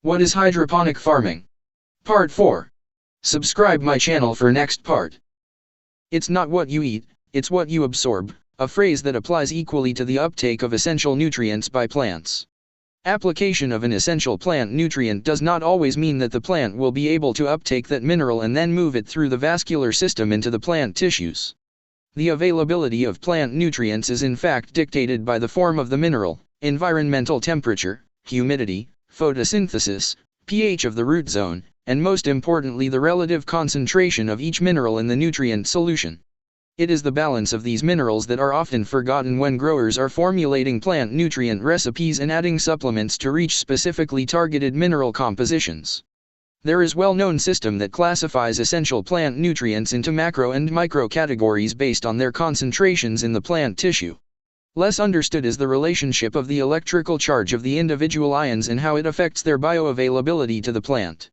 What is hydroponic farming? Part 4. Subscribe my channel for next part. It's not what you eat, it's what you absorb, a phrase that applies equally to the uptake of essential nutrients by plants. Application of an essential plant nutrient does not always mean that the plant will be able to uptake that mineral and then move it through the vascular system into the plant tissues. The availability of plant nutrients is in fact dictated by the form of the mineral, environmental temperature, humidity, photosynthesis, pH of the root zone, and most importantly the relative concentration of each mineral in the nutrient solution. It is the balance of these minerals that are often forgotten when growers are formulating plant nutrient recipes and adding supplements to reach specifically targeted mineral compositions. There is a well-known system that classifies essential plant nutrients into macro and micro categories based on their concentrations in the plant tissue. Less understood is the relationship of the electrical charge of the individual ions and how it affects their bioavailability to the plant.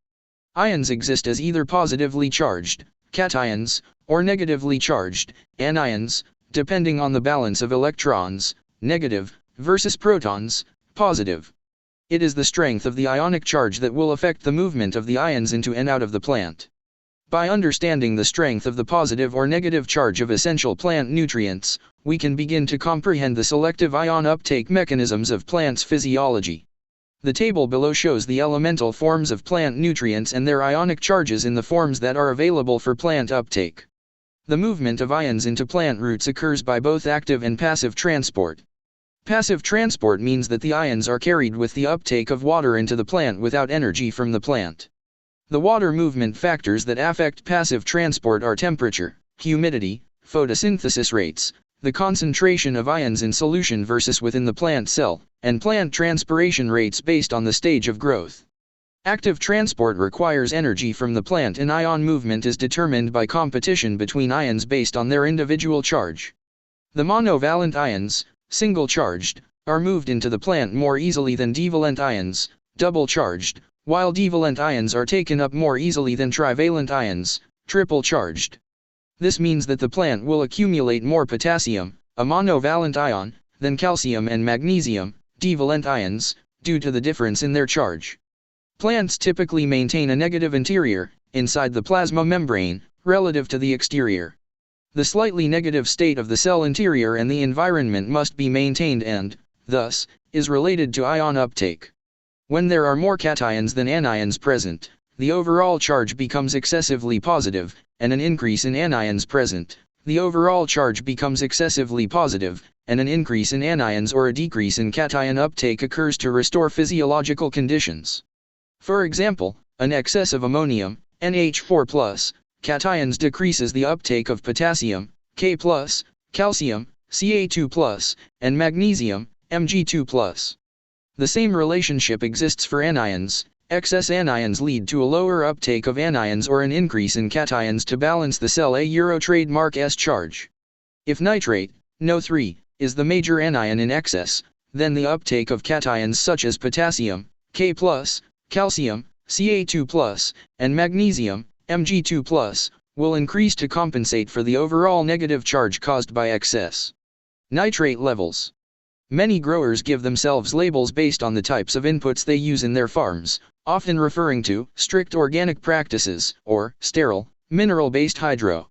Ions exist as either positively charged, cations, or negatively charged, anions, depending on the balance of electrons, negative, versus protons, positive. It is the strength of the ionic charge that will affect the movement of the ions into and out of the plant. By understanding the strength of the positive or negative charge of essential plant nutrients, we can begin to comprehend the selective ion uptake mechanisms of plants' physiology. The table below shows the elemental forms of plant nutrients and their ionic charges in the forms that are available for plant uptake. The movement of ions into plant roots occurs by both active and passive transport. Passive transport means that the ions are carried with the uptake of water into the plant without energy from the plant. The water movement factors that affect passive transport are temperature, humidity, photosynthesis rates, the concentration of ions in solution versus within the plant cell, and plant transpiration rates based on the stage of growth. Active transport requires energy from the plant and ion movement is determined by competition between ions based on their individual charge. The monovalent ions, single-charged, are moved into the plant more easily than divalent ions, double-charged, while divalent ions are taken up more easily than trivalent ions, triple-charged. This means that the plant will accumulate more potassium, a monovalent ion, than calcium and magnesium, divalent ions, due to the difference in their charge. Plants typically maintain a negative interior, inside the plasma membrane, relative to the exterior. The slightly negative state of the cell interior and the environment must be maintained and, thus, is related to ion uptake. When there are more cations than anions present, the overall charge becomes excessively positive, and an increase in anions present, the overall charge becomes excessively positive, and an increase in anions or a decrease in cation uptake occurs to restore physiological conditions. For example, an excess of ammonium, NH4+, cations decreases the uptake of potassium, K+, calcium, Ca2+, and magnesium, Mg2+. The same relationship exists for anions. Excess anions lead to a lower uptake of anions or an increase in cations to balance the cell A trademark S charge. If nitrate, NO3, is the major anion in excess, then the uptake of cations such as potassium, K+, calcium, Ca2+, and magnesium, Mg2+, will increase to compensate for the overall negative charge caused by excess nitrate levels. Many growers give themselves labels based on the types of inputs they use in their farms, often referring to strict organic practices or sterile, mineral-based hydro.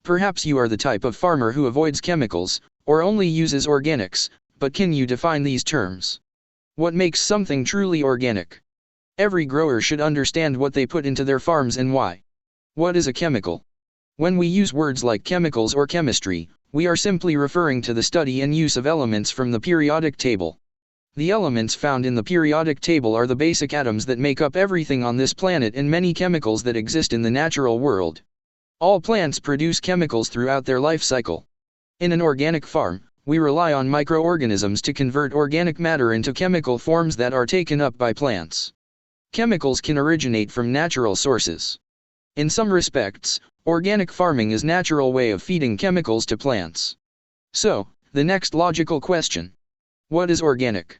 Perhaps you are the type of farmer who avoids chemicals or only uses organics, but can you define these terms? What makes something truly organic? Every grower should understand what they put into their farms and why. What is a chemical? When we use words like chemicals or chemistry, we are simply referring to the study and use of elements from the periodic table. The elements found in the periodic table are the basic atoms that make up everything on this planet and many chemicals that exist in the natural world. All plants produce chemicals throughout their life cycle. In an organic farm, we rely on microorganisms to convert organic matter into chemical forms that are taken up by plants. Chemicals can originate from natural sources. In some respects, organic farming is a natural way of feeding chemicals to plants. So, the next logical question: what is organic?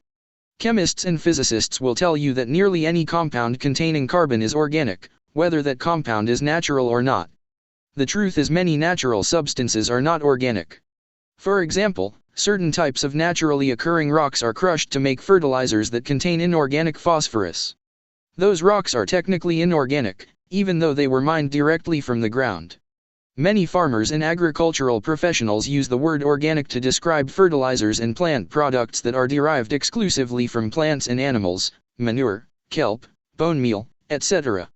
Chemists and physicists will tell you that nearly any compound containing carbon is organic, whether that compound is natural or not. The truth is many natural substances are not organic. For example, certain types of naturally occurring rocks are crushed to make fertilizers that contain inorganic phosphorus. Those rocks are technically inorganic, even though they were mined directly from the ground. Many farmers and agricultural professionals use the word organic to describe fertilizers and plant products that are derived exclusively from plants and animals, manure, kelp, bone meal, etc.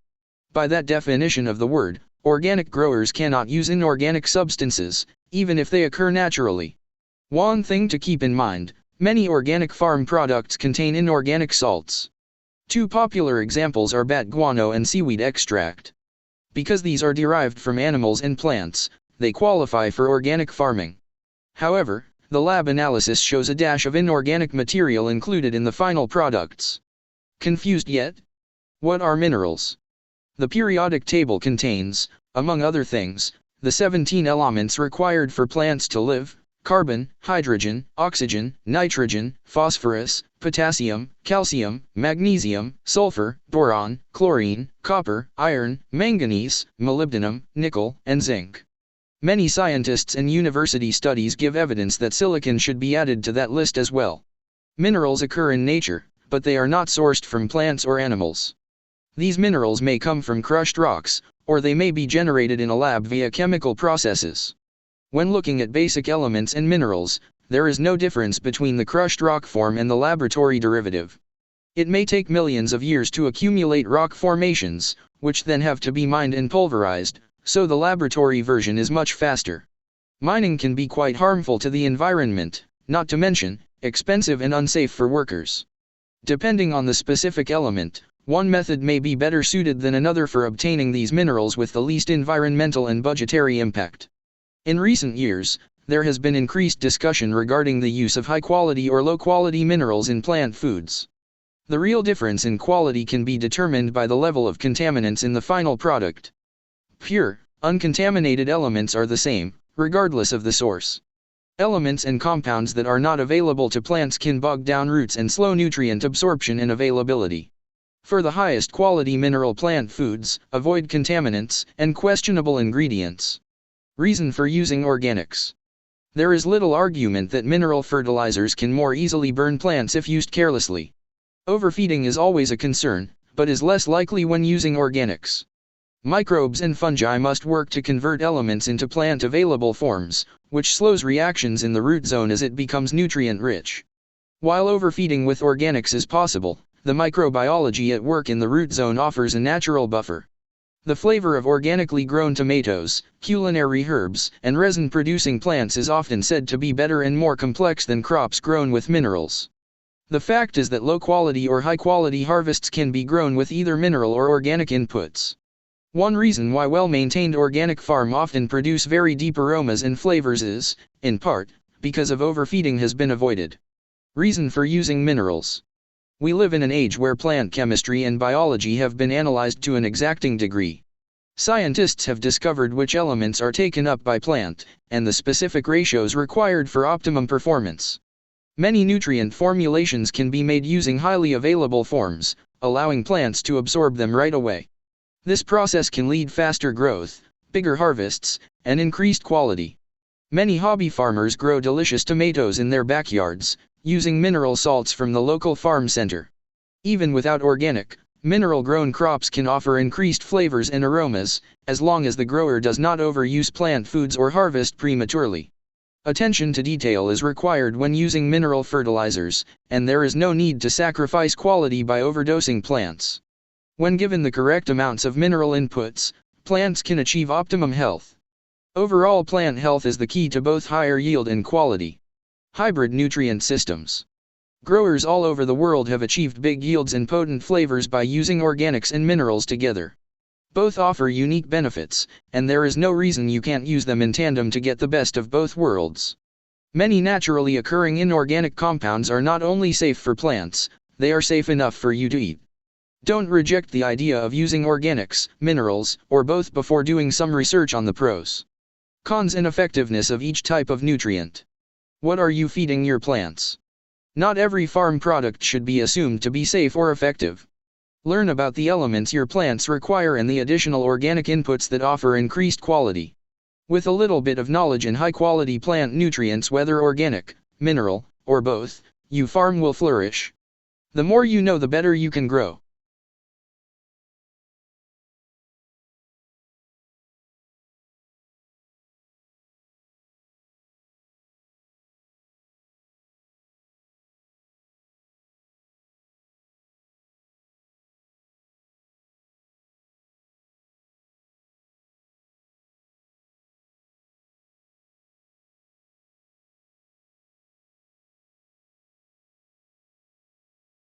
By that definition of the word, organic growers cannot use inorganic substances, even if they occur naturally. One thing to keep in mind, many organic farm products contain inorganic salts. Two popular examples are bat guano and seaweed extract. Because these are derived from animals and plants, they qualify for organic farming. However, the lab analysis shows a dash of inorganic material included in the final products. Confused yet? What are minerals? The periodic table contains, among other things, the 17 elements required for plants to live: carbon, hydrogen, oxygen, nitrogen, phosphorus, potassium, calcium, magnesium, sulfur, boron, chlorine, copper, iron, manganese, molybdenum, nickel, and zinc. Many scientists and university studies give evidence that silicon should be added to that list as well. Minerals occur in nature, but they are not sourced from plants or animals. These minerals may come from crushed rocks, or they may be generated in a lab via chemical processes. When looking at basic elements and minerals, there is no difference between the crushed rock form and the laboratory derivative. It may take millions of years to accumulate rock formations, which then have to be mined and pulverized, so the laboratory version is much faster. Mining can be quite harmful to the environment, not to mention, expensive and unsafe for workers. Depending on the specific element, one method may be better suited than another for obtaining these minerals with the least environmental and budgetary impact. In recent years, there has been increased discussion regarding the use of high-quality or low-quality minerals in plant foods. The real difference in quality can be determined by the level of contaminants in the final product. Pure, uncontaminated elements are the same, regardless of the source. Elements and compounds that are not available to plants can bog down roots and slow nutrient absorption and availability. For the highest quality mineral plant foods, avoid contaminants and questionable ingredients. Reason for using organics. There is little argument that mineral fertilizers can more easily burn plants if used carelessly. Overfeeding is always a concern, but is less likely when using organics. Microbes and fungi must work to convert elements into plant-available forms, which slows reactions in the root zone as it becomes nutrient-rich. While overfeeding with organics is possible, the microbiology at work in the root zone offers a natural buffer. The flavor of organically grown tomatoes, culinary herbs, and resin-producing plants is often said to be better and more complex than crops grown with minerals. The fact is that low-quality or high-quality harvests can be grown with either mineral or organic inputs. One reason why well-maintained organic farms often produce very deep aromas and flavors is, in part, because of overfeeding has been avoided. Reason for using minerals. We live in an age where plant chemistry and biology have been analyzed to an exacting degree. Scientists have discovered which elements are taken up by plant, and the specific ratios required for optimum performance. Many nutrient formulations can be made using highly available forms, allowing plants to absorb them right away. This process can lead faster growth, bigger harvests, and increased quality. Many hobby farmers grow delicious tomatoes in their backyards, using mineral salts from the local farm center. Even without organic, mineral-grown crops can offer increased flavors and aromas, as long as the grower does not overuse plant foods or harvest prematurely. Attention to detail is required when using mineral fertilizers, and there is no need to sacrifice quality by overdosing plants. When given the correct amounts of mineral inputs, plants can achieve optimum health. Overall plant health is the key to both higher yield and quality. Hybrid nutrient systems. Growers all over the world have achieved big yields and potent flavors by using organics and minerals together. Both offer unique benefits, and there is no reason you can't use them in tandem to get the best of both worlds. Many naturally occurring inorganic compounds are not only safe for plants, they are safe enough for you to eat. Don't reject the idea of using organics, minerals, or both before doing some research on the pros, cons and effectiveness of each type of nutrient. What are you feeding your plants? Not every farm product should be assumed to be safe or effective. Learn about the elements your plants require and the additional organic inputs that offer increased quality. With a little bit of knowledge in high-quality plant nutrients, whether organic, mineral, or both, your farm will flourish. The more you know, the better you can grow.